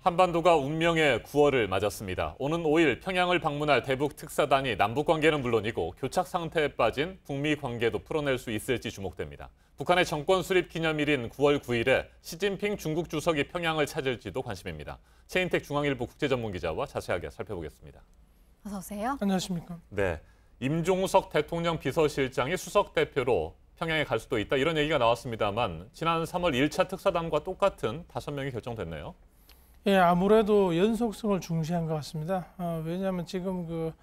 한반도가 운명의 9월을 맞았습니다. 오는 5일 평양을 방문할 대북 특사단이 남북 관계는 물론이고 교착 상태에 빠진 북미 관계도 풀어낼 수 있을지 주목됩니다. 북한의 정권 수립 기념일인 9월 9일에 시진핑 중국 주석이 평양을 찾을지도 관심입니다. 최인택 중앙일보 국제전문기자와 자세하게 살펴보겠습니다. 어서 오세요. 안녕하십니까. 네, 임종석 대통령 비서실장이 수석 대표로 평양에 갈 수도 있다 이런 얘기가 나왔습니다만 지난 3월 1차 특사단과 똑같은 5명이 결정됐네요. 예, 아무래도 연속성을 중시한 것 같습니다. 왜냐하면 지금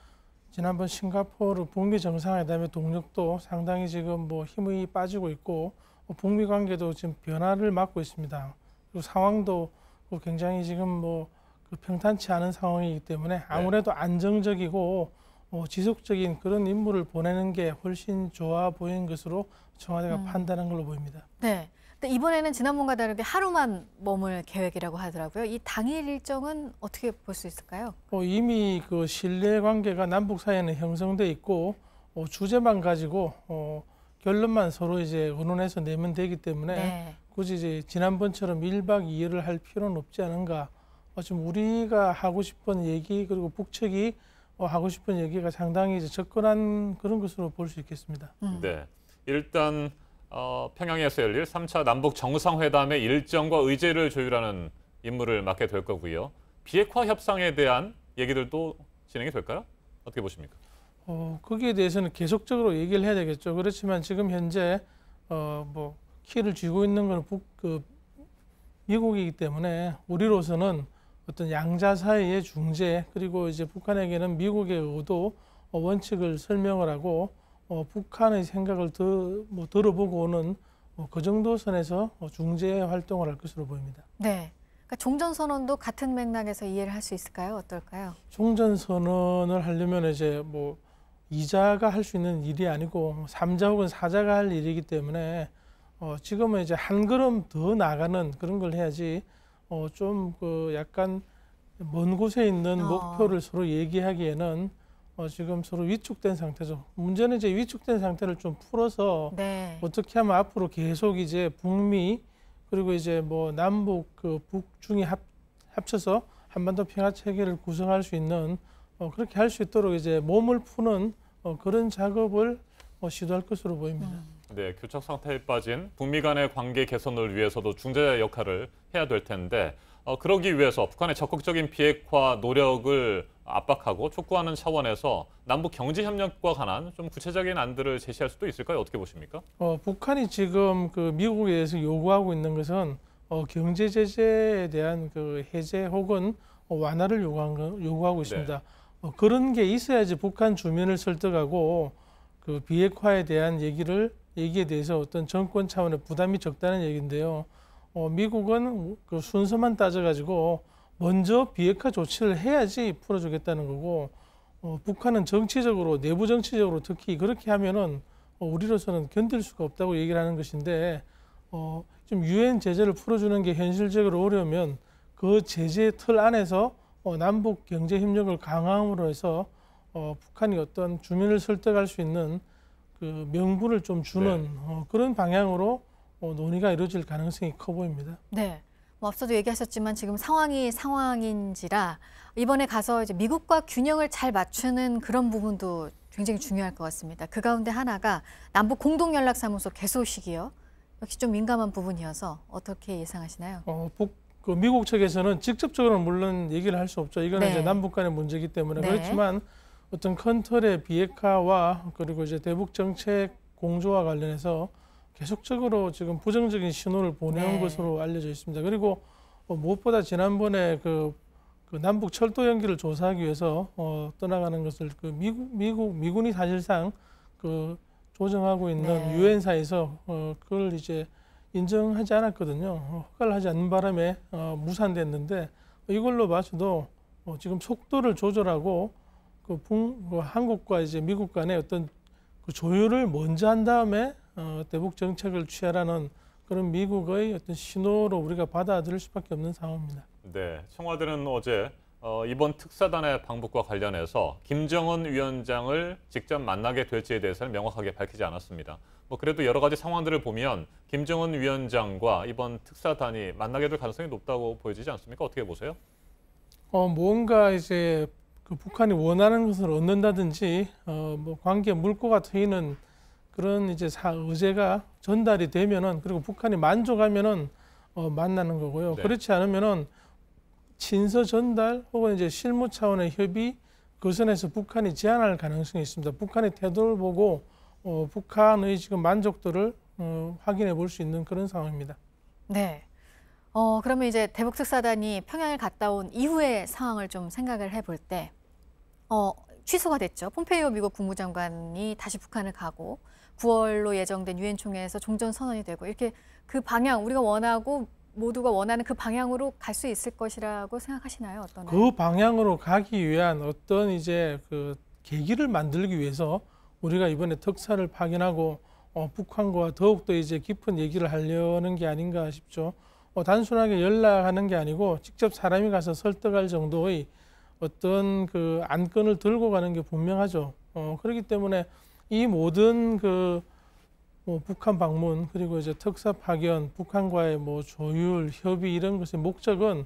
지난번 싱가포르 북미 정상회담의 동력도 상당히 지금 힘이 빠지고 있고 북미 관계도 지금 변화를 맞고 있습니다. 그리고 상황도 굉장히 지금 평탄치 않은 상황이기 때문에 아무래도 안정적이고 지속적인 그런 임무를 보내는 게 훨씬 좋아 보이는 것으로 청와대가 판단한 걸로 보입니다. 네. 근데 이번에는 지난번과 다르게 하루만 머물 계획이라고 하더라고요. 이 당일 일정은 어떻게 볼 수 있을까요? 이미 신뢰 관계가 남북 사이에는 형성돼 있고 주제만 가지고 결론만 서로 이제 의논해서 내면 되기 때문에 네. 굳이 이제 지난번처럼 1박 2일을 할 필요는 없지 않은가. 지금 우리가 하고 싶은 얘기 그리고 북측이 하고 싶은 얘기가 상당히 이제 접근한 그런 것으로 볼 수 있겠습니다. 네, 일단 평양에서 열릴 3차 남북 정상회담의 일정과 의제를 조율하는 임무를 맡게 될 거고요. 비핵화 협상에 대한 얘기들도 진행이 될까요? 어떻게 보십니까? 거기에 대해서는 계속적으로 얘기를 해야 되겠죠. 그렇지만 지금 현재 키를 쥐고 있는 건 미국이기 때문에 우리로서는 어떤 양자 사이의 중재 그리고 이제 북한에게는 미국의 의도, 원칙을 설명을 하고 북한의 생각을 들어보고는 그 정도 선에서 중재 활동을 할 것으로 보입니다. 네. 그러니까 종전선언도 같은 맥락에서 이해를 할 수 있을까요? 어떨까요? 종전선언을 하려면 이제 이자가 할 수 있는 일이 아니고 3자 혹은 4자가 할 일이기 때문에 지금은 이제 한 걸음 더 나가는 그런 걸 해야지 좀 약간 먼 곳에 있는 목표를 서로 얘기하기에는 지금 서로 위축된 상태죠. 문제는 이제 위축된 상태를 좀 풀어서 네. 어떻게 하면 앞으로 계속 이제 북미 그리고 이제 남북 북중이 합쳐서 한반도 평화 체계를 구성할 수 있는 그렇게 할 수 있도록 이제 몸을 푸는 그런 작업을 시도할 것으로 보입니다. 네, 교착 상태에 빠진 북미 간의 관계 개선을 위해서도 중재 역할을 해야 될 텐데 그러기 위해서 북한의 적극적인 비핵화 노력을 압박하고 촉구하는 차원에서 남북 경제 협력과 관한 좀 구체적인 안들을 제시할 수도 있을까요? 어떻게 보십니까? 북한이 지금 미국에 대해서 요구하고 있는 것은 경제 제재에 대한 해제 혹은 완화를 요구하고 있습니다. 네. 그런 게 있어야지 북한 주민을 설득하고 비핵화에 대한 얘기에 대해서 어떤 정권 차원의 부담이 적다는 얘기인데요. 미국은 순서만 따져가지고 먼저 비핵화 조치를 해야지 풀어주겠다는 거고 북한은 정치적으로 내부 정치적으로 특히 그렇게 하면은 우리로서는 견딜 수가 없다고 얘기를 하는 것인데 좀 유엔 제재를 풀어주는 게 현실적으로 어려우면 그 제재 틀 안에서 남북 경제 협력을 강화함으로 해서 북한이 어떤 주민을 설득할 수 있는 명분을 좀 주는 그런 방향으로 논의가 이루어질 가능성이 커 보입니다. 네. 앞서도 얘기하셨지만 지금 상황이 상황인지라 이번에 가서 이제 미국과 균형을 잘 맞추는 그런 부분도 굉장히 중요할 것 같습니다. 그 가운데 하나가 남북 공동연락사무소 개소식이요. 역시 좀 민감한 부분이어서 어떻게 예상하시나요? 미국 측에서는 직접적으로는 물론 얘기를 할 수 없죠. 이거는 네. 이제 남북 간의 문제이기 때문에. 네. 그렇지만 어떤 큰 틀의 비핵화와 그리고 이제 대북 정책 공조와 관련해서 계속적으로 지금 부정적인 신호를 보내온 것으로 알려져 있습니다. 그리고 무엇보다 지난번에 남북 철도 연기를 조사하기 위해서 떠나가는 것을 미군이 사실상 조정하고 있는 유엔사에서 그걸 이제 인정하지 않았거든요. 허가를 하지 않는 바람에 무산됐는데 이걸로 봐서도 지금 속도를 조절하고 한국과 이제 미국 간의 어떤 조율을 먼저 한 다음에 대북 정책을 취하라는 그런 미국의 어떤 신호로 우리가 받아들일 수밖에 없는 상황입니다. 네, 청와대는 어제 이번 특사단의 방북과 관련해서 김정은 위원장을 직접 만나게 될지에 대해서는 명확하게 밝히지 않았습니다. 그래도 여러 가지 상황들을 보면 김정은 위원장과 이번 특사단이 만나게 될 가능성이 높다고 보여지지 않습니까? 어떻게 보세요? 뭔가 이제 그 북한이 원하는 것을 얻는다든지 뭐 관계 물꼬가 트이는 그런 이제 의제가 전달이 되면은, 그리고 북한이 만족하면은 만나는 거고요. 네. 그렇지 않으면은 친서 전달 혹은 이제 실무 차원의 협의, 그 선에서 북한이 제한할 가능성이 있습니다. 북한의 태도를 보고 북한의 지금 만족도를 확인해 볼 수 있는 그런 상황입니다. 네. 그러면 이제 대북 특사단이 평양을 갔다 온 이후의 상황을 좀 생각을 해볼 때, 취소가 됐죠. 폼페이오 미국 국무장관이 다시 북한을 가고 9월로 예정된 유엔 총회에서 종전 선언이 되고, 이렇게 그 방향, 우리가 원하고 모두가 원하는 그 방향으로 갈 수 있을 것이라고 생각하시나요? 어떠나요? 그 방향으로 가기 위한 어떤 이제 그 계기를 만들기 위해서 우리가 이번에 특사를 파견하고 북한과 더욱더 이제 깊은 얘기를 하려는 게 아닌가 싶죠. 단순하게 연락하는 게 아니고 직접 사람이 가서 설득할 정도의 어떤 그 안건을 들고 가는 게 분명하죠. 그렇기 때문에 이 모든 뭐 북한 방문, 그리고 이제 특사 파견, 북한과의 뭐 조율, 협의, 이런 것의 목적은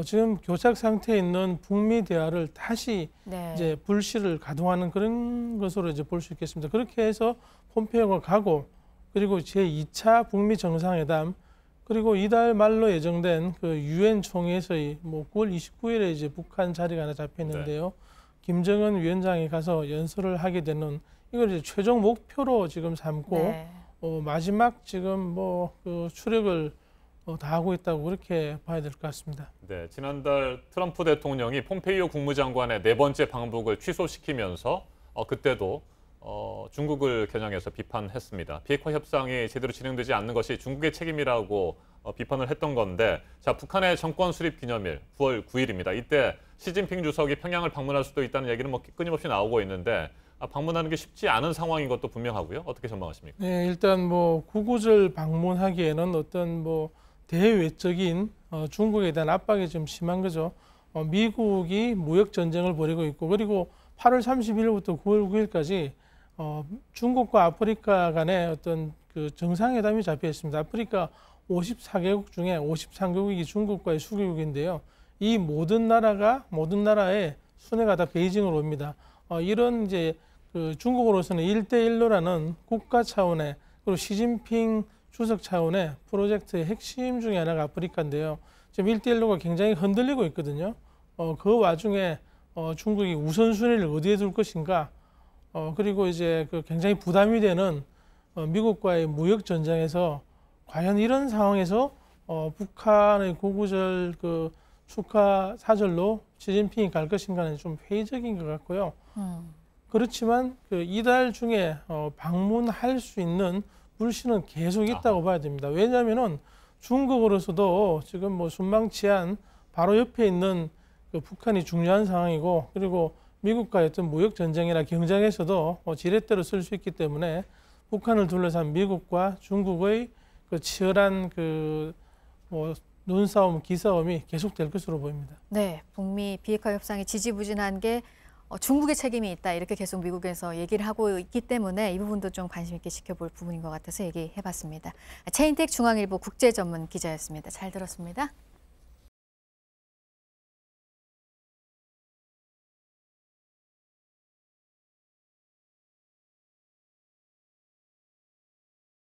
지금 교착 상태에 있는 북미 대화를 다시 네. 이제 불씨를 가동하는 그런 것으로 이제 볼 수 있겠습니다. 그렇게 해서 폼페이오가 가고, 그리고 제2차 북미 정상회담, 그리고 이달 말로 예정된 그 유엔 총회에서의 뭐 9월 29일에 이제 북한 자리가 하나 잡혀 있는데요. 김정은 위원장이 가서 연설을 하게 되는, 이걸 이제 최종 목표로 지금 삼고 네. 마지막 지금 뭐 그 추력을 다하고 있다고 그렇게 봐야 될 것 같습니다. 네, 지난달 트럼프 대통령이 폼페이오 국무장관의 4번째 방북을 취소시키면서 그때도 중국을 겨냥해서 비판했습니다. 비핵화 협상이 제대로 진행되지 않는 것이 중국의 책임이라고 비판을 했던 건데, 자, 북한의 정권 수립 기념일 9월 9일입니다. 이때 시진핑 주석이 평양을 방문할 수도 있다는 얘기는 뭐 끊임없이 나오고 있는데, 방문하는 게 쉽지 않은 상황인 것도 분명하고요. 어떻게 전망하십니까? 네, 일단 뭐 구구절 방문하기에는 어떤 뭐 대외적인 중국에 대한 압박이 좀 심한 거죠. 미국이 무역 전쟁을 벌이고 있고, 그리고 8월 31일부터 9월 9일까지 중국과 아프리카 간의 어떤 그 정상회담이 잡혀 있습니다. 아프리카 54개국 중에 53개국이 중국과의 수교국인데요. 이 모든 나라의 순회가 다 베이징으로 옵니다. 이런 이제 그 중국으로서는 1대1로라는 국가 차원의, 그리고 시진핑 주석 차원의 프로젝트의 핵심 중에 하나가 아프리카인데요. 지금 1대1로가 굉장히 흔들리고 있거든요. 그 와중에 중국이 우선순위를 어디에 둘 것인가, 그리고 이제 그 굉장히 부담이 되는 미국과의 무역 전쟁에서 과연 이런 상황에서 북한의 구구절 그 축하 사절로 시진핑이 갈 것인가는 좀 회의적인 것 같고요. 그렇지만 그 이달 중에 방문할 수 있는 불씨는 계속 있다고 봐야 됩니다. 왜냐하면은 중국으로서도 지금 뭐 순망치한 바로 옆에 있는 그 북한이 중요한 상황이고, 그리고 미국과의 어떤 무역 전쟁이나 경쟁에서도 지렛대로 쓸 수 있기 때문에 북한을 둘러싼 미국과 중국의 그 치열한 그 뭐 눈싸움, 기싸움이 계속될 것으로 보입니다. 네, 북미 비핵화 협상이 지지부진한 게 중국의 책임이 있다, 이렇게 계속 미국에서 얘기를 하고 있기 때문에 이 부분도 좀 관심 있게 지켜볼 부분인 것 같아서 얘기해봤습니다. 최인택 중앙일보 국제전문 기자였습니다. 잘 들었습니다.